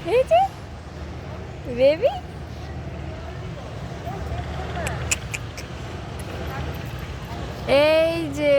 এই যে বেবি এই যে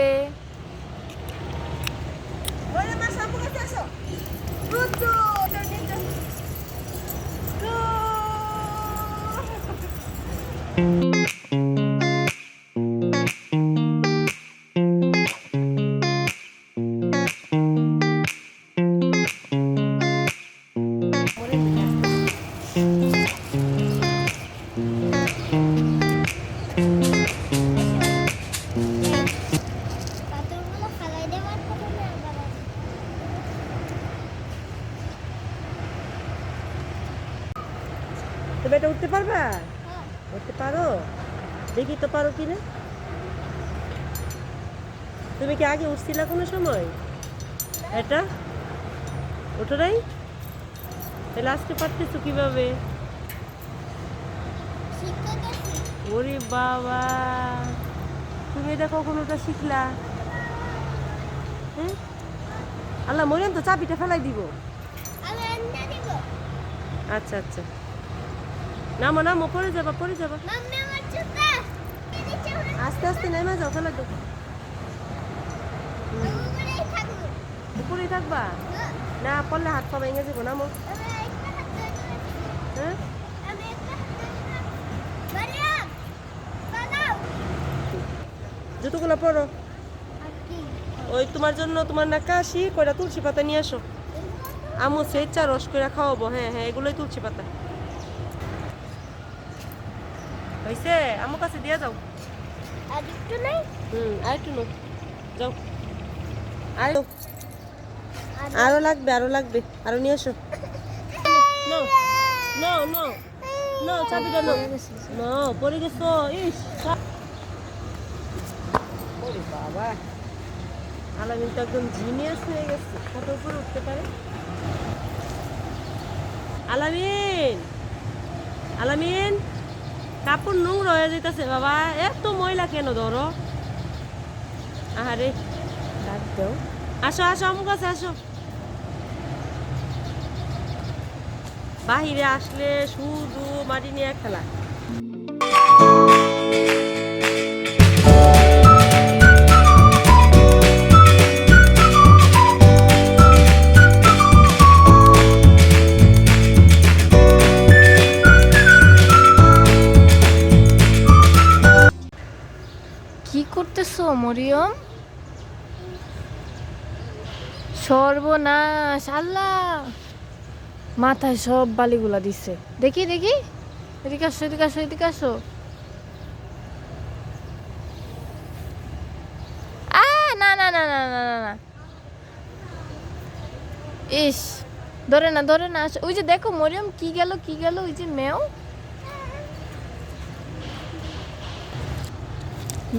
তুমি এটা উঠতে পারবা? উঠতে পারো? দেখি তো পারো কিনা। তুমি কি আগে উঠছিলা কোনো সময়? এটা ওঠো নাই? তাহলে আজকে পারতেছো কিভাবে? ওরে বাবা, তুমি এটা কখন ওটা শিখলা? হ্যাঁ, আল্লাহ মরিয়াম তো চাবিটা ফেলাই দিব। আচ্ছা আচ্ছা, নামো নামো, পড়ে যাবা পড়ে যাবা। আস্তে আস্তে নেমে যাও, ফেলে দাও। উপরেই থাকবা? না পড়লে হাত পা ভেঙে যাবো। নামো। হ্যাঁ, জুতোগুলো পরো। ওই তোমার জন্য তোমার না কাশি কয়টা তুলসী পাতা নিয়ে আসো। আমু সেচ্চা রস করে খাওয়াবো। হ্যাঁ হ্যাঁ, এগুলোই তুলসী পাতা। হয়েছে, আমার কাছে দিয়ে যাও। আরেকটু নো, যাও। আরো আরো লাগবে, আরো লাগবে, আরো নিয়ে আসো। নো নো নো নো, চাবিটা নো। নো, পড়ে গেছো। ইস, ওরে বাবা, আলামিন তো একদম জিনিয়াস হয়ে গেছে, কত উপরে উঠতে পারে। আলামিন, আলামিন, কাপড় নোংরা হয়ে যেতেছে বাবা, এত ময়লা কেন ধরো? আহারে, ডাক দাও। আসো আসো, আমার কাছে আসো। বাহিরে আসলে শুধু মাটি নিয়ে খেলা। কি করতেছো মরিয়ম? সর্বনাশ, আল্লাহ মাথায় সব বালিগুলা দিছে। দেখি দেখি, এদিকে আসো এদিকে আসো এদিকে আসো। না না না না না না না, ইস, ধরে না ধরে না। ওই যে দেখো মরিয়ম, কি গেল কি গেল, ওই যে মেও,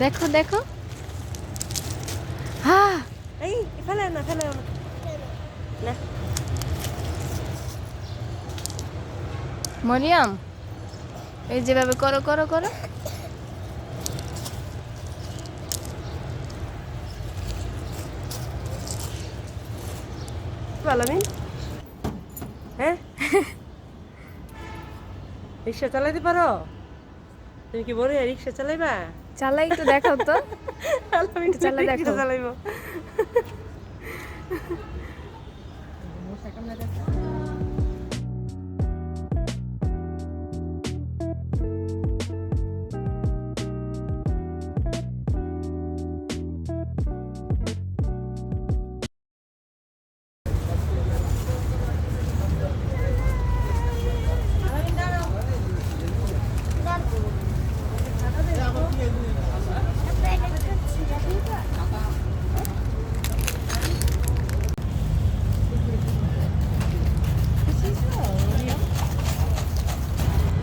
দেখো দেখো। হ্যাঁ, এই ফেলে না, ফেলে না, না। মরিয়ম, এই যেভাবে করো করো করো। আলামিন, হ্যাঁ, রিক্সা চালাইতে পারো? তুমি কি বড় রিক্সা চালাইবা? চালাই একটু দেখাও তো। আলামিন চালাই রিক্সা দেখো। চালাইবো।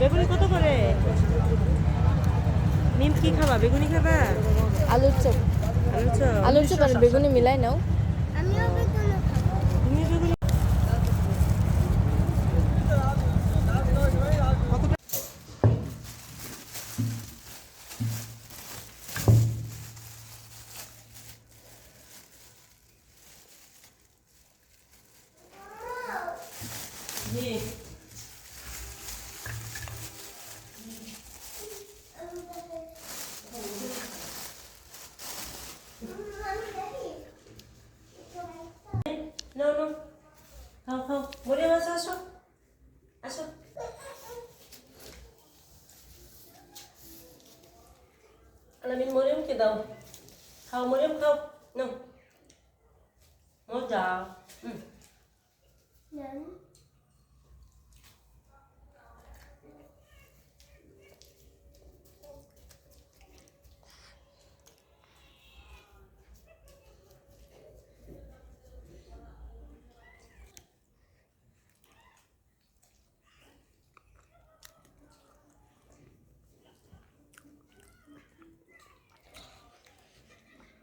বেগুনি কত করে? নিম কি খাবা? বেগুনি খাবা? আলুর চপ, আলুর চপ? আলুর চপ আর বেগুনি মিলাই নাও। তুমি বেগুনি জি No, no. খাও খাও মরিয়াম আসো আসো আসো আলামিন মরিয়মকে দাও খাও মরিয়ম খাও নাও মজা